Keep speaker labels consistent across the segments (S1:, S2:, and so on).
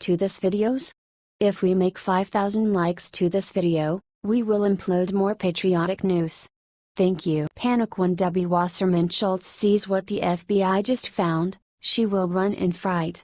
S1: to this videos? If we make 5,000 likes to this video, we will upload more patriotic news. Thank you. Panic when Debbie Wasserman Schultz sees what the FBI just found, she will run in fright.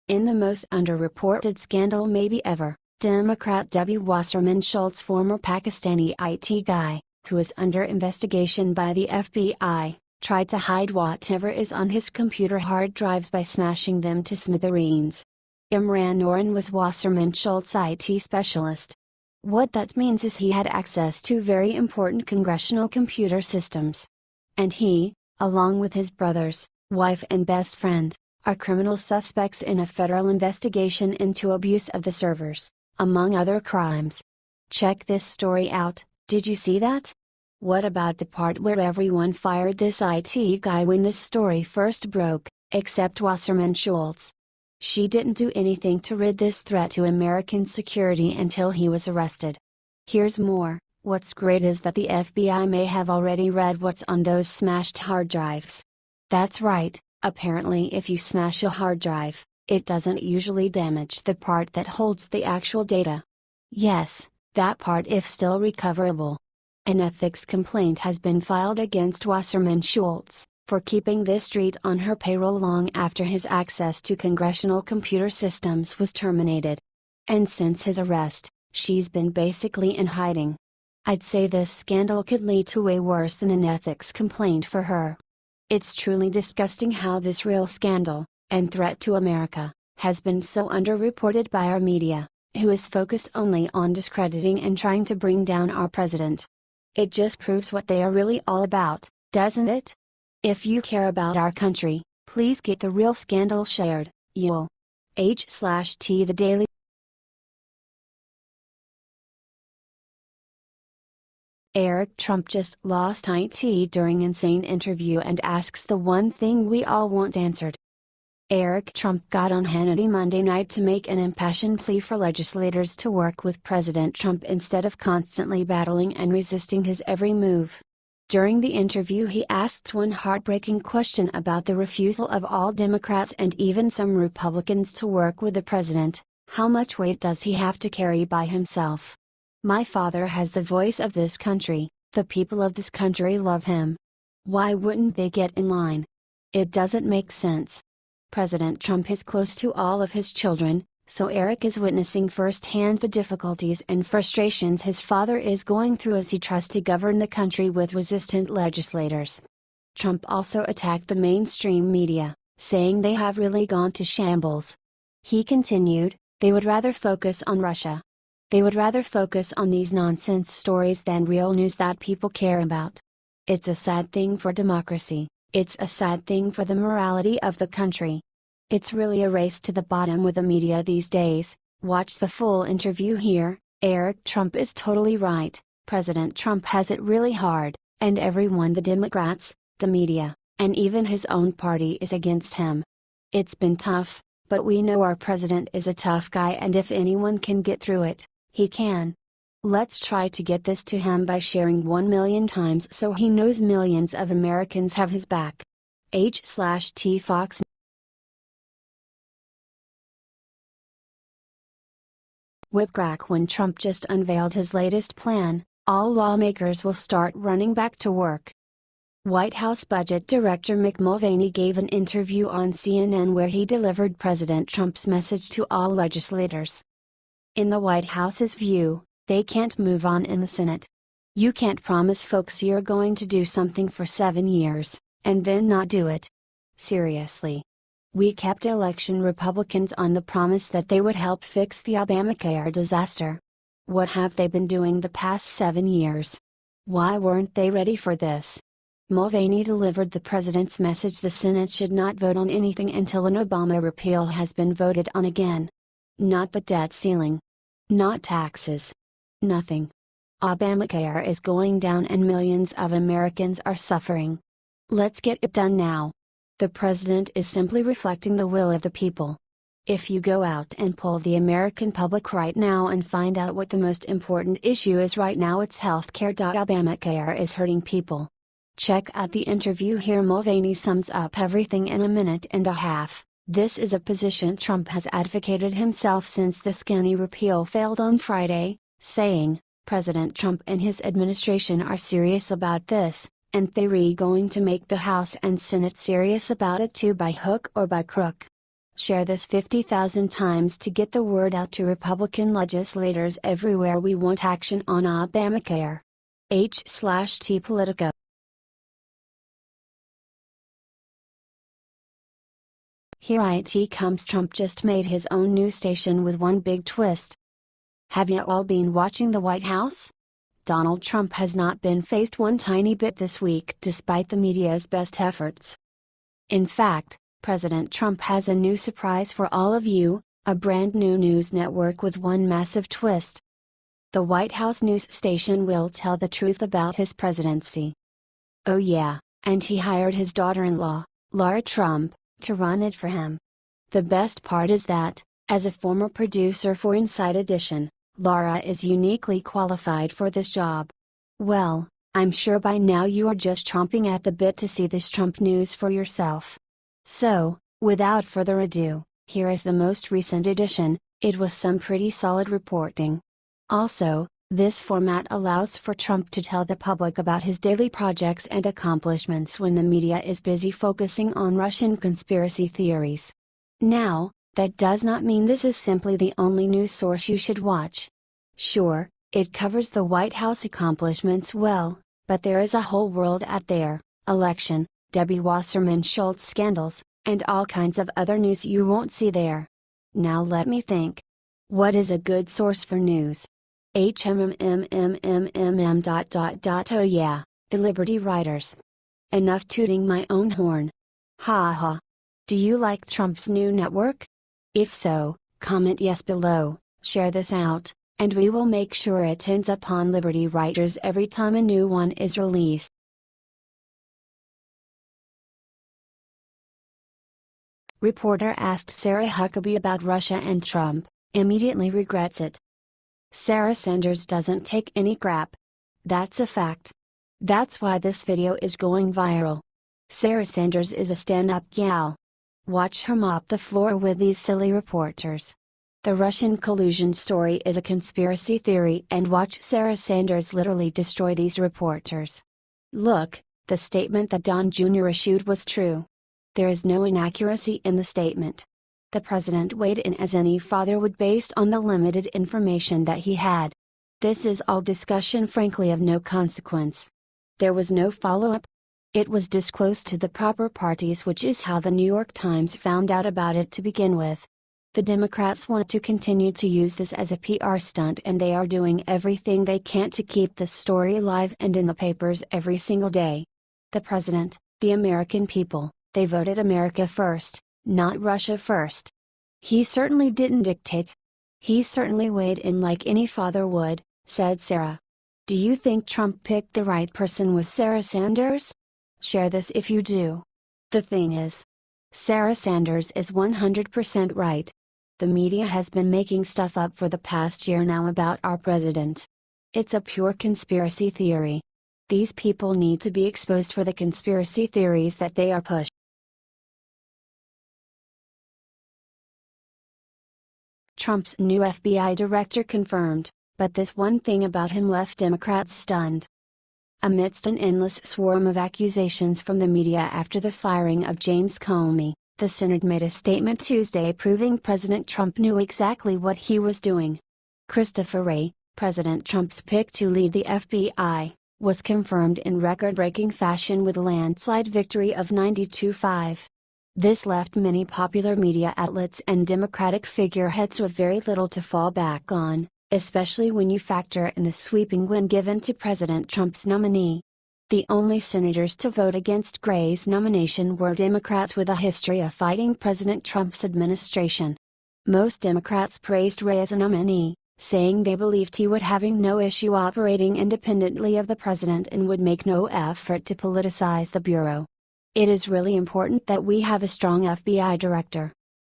S1: In the most underreported scandal maybe ever, Democrat Debbie Wasserman Schultz, former Pakistani IT guy, who is under investigation by the FBI, tried to hide whatever is on his computer hard drives by smashing them to smithereens. Imran Noran was Wasserman Schultz's IT specialist. What that means is he had access to very important congressional computer systems. And he, along with his brothers, wife and best friend, are criminal suspects in a federal investigation into abuse of the servers, among other crimes. Check this story out. Did you see that? What about the part where everyone fired this IT guy when this story first broke, except Wasserman Schultz? She didn't do anything to rid this threat to American security until he was arrested. Here's more. What's great is that the FBI may have already read what's on those smashed hard drives. That's right, apparently if you smash a hard drive, it doesn't usually damage the part that holds the actual data. Yes, that part if still recoverable. An ethics complaint has been filed against Wasserman Schultz for keeping this street on her payroll long after his access to congressional computer systems was terminated. And since his arrest, she's been basically in hiding. I'd say this scandal could lead to way worse than an ethics complaint for her. It's truly disgusting how this real scandal, and threat to America, has been so underreported by our media, who is focused only on discrediting and trying to bring down our president. It just proves what they are really all about, doesn't it? If you care about our country, please get the real scandal shared. You'll h/t The Daily Eric Trump just lost IT during insane interview and asks the one thing we all want answered. Eric Trump got on Hannity Monday night to make an impassioned plea for legislators to work with President Trump instead of constantly battling and resisting his every move. During the interview he asked one heartbreaking question about the refusal of all Democrats and even some Republicans to work with the president: how much weight does he have to carry by himself? My father has the voice of this country, the people of this country love him. Why wouldn't they get in line? It doesn't make sense. President Trump is close to all of his children, so Eric is witnessing firsthand the difficulties and frustrations his father is going through as he tries to govern the country with resistant legislators. Trump also attacked the mainstream media, saying they have really gone to shambles. He continued, they would rather focus on Russia. They would rather focus on these nonsense stories than real news that people care about. It's a sad thing for democracy, it's a sad thing for the morality of the country. It's really a race to the bottom with the media these days. Watch the full interview here. Eric Trump is totally right. President Trump has it really hard, and everyone, the Democrats, the media, and even his own party is against him. It's been tough, but we know our president is a tough guy, and if anyone can get through it, he can. Let's try to get this to him by sharing 1 million times so he knows millions of Americans have his back. h/t Fox Whipcrack when Trump just unveiled his latest plan, all lawmakers will start running back to work. White House Budget Director Mick Mulvaney gave an interview on CNN where he delivered President Trump's message to all legislators. In the White House's view, they can't move on in the Senate. You can't promise folks you're going to do something for 7 years, and then not do it. Seriously. We kept election Republicans on the promise that they would help fix the Obamacare disaster. What have they been doing the past 7 years? Why weren't they ready for this? Mulvaney delivered the president's message: the Senate should not vote on anything until an Obama repeal has been voted on again. Not the debt ceiling. Not taxes. Nothing. Obamacare is going down and millions of Americans are suffering. Let's get it done now. The president is simply reflecting the will of the people. If you go out and poll the American public right now and find out what the most important issue is right now, it's healthcare. Obamacare is hurting people. Check out the interview here. Mulvaney sums up everything in a minute and a half. This is a position Trump has advocated himself since the skinny repeal failed on Friday, saying, "President Trump and his administration are serious about this, and they're going to make the House and Senate serious about it too by hook or by crook." Share this 50,000 times to get the word out to Republican legislators everywhere. We want action on Obamacare. H/T Politico. Here it comes. Trump just made his own news station with one big twist. Have you all been watching the White House? Donald Trump has not been phased one tiny bit this week despite the media's best efforts. In fact, President Trump has a new surprise for all of you, a brand new news network with one massive twist. The White House news station will tell the truth about his presidency. Oh yeah, and he hired his daughter-in-law, Lara Trump, to run it for him. The best part is that, as a former producer for Inside Edition, Lara is uniquely qualified for this job. Well, I'm sure by now you are just chomping at the bit to see this Trump news for yourself. So, without further ado, here is the most recent edition. It was some pretty solid reporting. Also, this format allows for Trump to tell the public about his daily projects and accomplishments when the media is busy focusing on Russian conspiracy theories. Now, that does not mean this is simply the only news source you should watch. Sure, it covers the White House accomplishments well, but there is a whole world out there: election, Debbie Wasserman Schultz scandals, and all kinds of other news you won't see there. Now let me think. What is a good source for news? Oh yeah, the Liberty Writers. Enough tooting my own horn. Ha ha. Do you like Trump's new network? If so, comment yes below, share this out, and we will make sure it ends up on Liberty Writers every time a new one is released. Reporter asked Sarah Huckabee about Russia and Trump, immediately regrets it. Sarah Sanders doesn't take any crap. That's a fact. That's why this video is going viral. Sarah Sanders is a stand-up gal. Watch her mop the floor with these silly reporters. The Russian collusion story is a conspiracy theory, and watch Sarah Sanders literally destroy these reporters. Look, the statement that Don Jr. issued was true. There is no inaccuracy in the statement. The president weighed in as any father would based on the limited information that he had. This is all discussion frankly of no consequence. There was no follow-up. It was disclosed to the proper parties, which is how the New York Times found out about it to begin with. The Democrats want to continue to use this as a PR stunt, and they are doing everything they can to keep this story alive and in the papers every single day. The president, the American people, they voted America first, not Russia first. He certainly didn't dictate. He certainly weighed in like any father would, said Sarah. Do you think Trump picked the right person with Sarah Sanders? Share this if you do. The thing is, Sarah Sanders is 100% right. The media has been making stuff up for the past year now about our president. It's a pure conspiracy theory. These people need to be exposed for the conspiracy theories that they are pushing. Trump's new FBI director confirmed, but this one thing about him left Democrats stunned. Amidst an endless swarm of accusations from the media after the firing of James Comey, the Senate made a statement Tuesday proving President Trump knew exactly what he was doing. Christopher Wray, President Trump's pick to lead the FBI, was confirmed in record-breaking fashion with a landslide victory of 92-5. This left many popular media outlets and Democratic figureheads with very little to fall back on, especially when you factor in the sweeping win given to President Trump's nominee. The only senators to vote against Wray's nomination were Democrats with a history of fighting President Trump's administration. Most Democrats praised Wray as a nominee, saying they believed he would have no issue operating independently of the president and would make no effort to politicize the bureau. It is really important that we have a strong FBI director.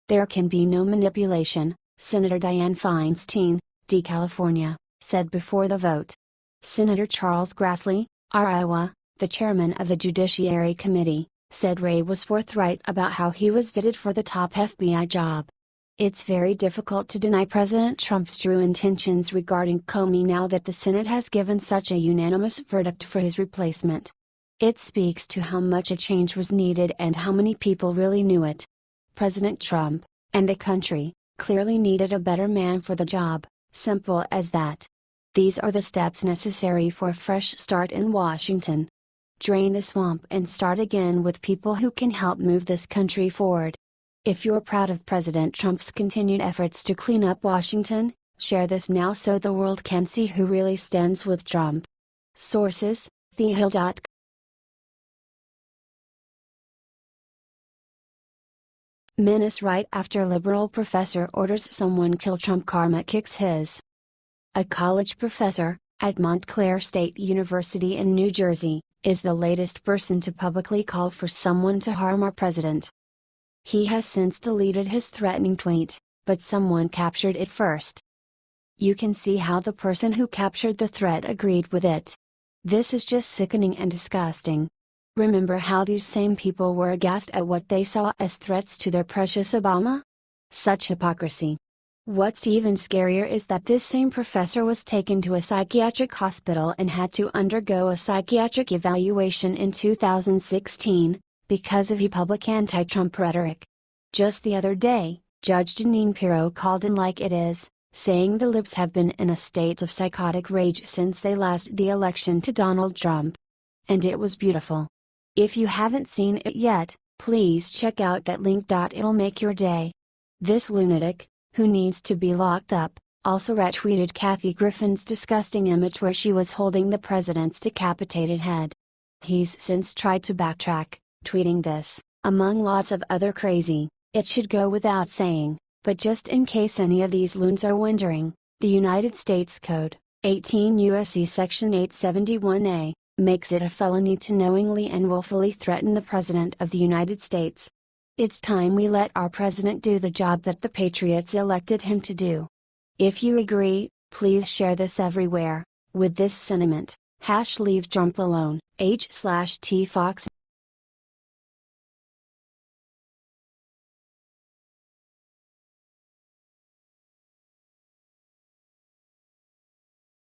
S1: There can be no manipulation, Senator Dianne Feinstein, D. California, said before the vote. Senator Charles Grassley, R. Iowa, the chairman of the Judiciary Committee, said Ray was forthright about how he was fitted for the top FBI job. It's very difficult to deny President Trump's true intentions regarding Comey now that the Senate has given such a unanimous verdict for his replacement. It speaks to how much a change was needed and how many people really knew it. President Trump, and the country, clearly needed a better man for the job, simple as that. These are the steps necessary for a fresh start in Washington. Drain the swamp and start again with people who can help move this country forward. If you're proud of President Trump's continued efforts to clean up Washington, share this now so the world can see who really stands with Trump. Sources: thehill.com. Menace right after liberal professor orders someone kill Trump, karma kicks his. A college professor, at Montclair State University in New Jersey, is the latest person to publicly call for someone to harm our president. He has since deleted his threatening tweet, but someone captured it first. You can see how the person who captured the threat agreed with it. This is just sickening and disgusting. Remember how these same people were aghast at what they saw as threats to their precious Obama? Such hypocrisy. What's even scarier is that this same professor was taken to a psychiatric hospital and had to undergo a psychiatric evaluation in 2016, because of public anti-Trump rhetoric. Just the other day, Judge Jeanine Pirro called in like it is, saying the libs have been in a state of psychotic rage since they lost the election to Donald Trump. And it was beautiful. If you haven't seen it yet, please check out that link. It'll make your day. This lunatic, who needs to be locked up, also retweeted Kathy Griffin's disgusting image where she was holding the president's decapitated head. He's since tried to backtrack, tweeting this, among lots of other crazy, it should go without saying, but just in case any of these loons are wondering, the United States Code, 18 U.S.C. Section 871A, makes it a felony to knowingly and willfully threaten the President of the United States. It's time we let our president do the job that the patriots elected him to do. If you agree, please share this everywhere. With this sentiment, #LeaveTrumpAlone, H/T Fox.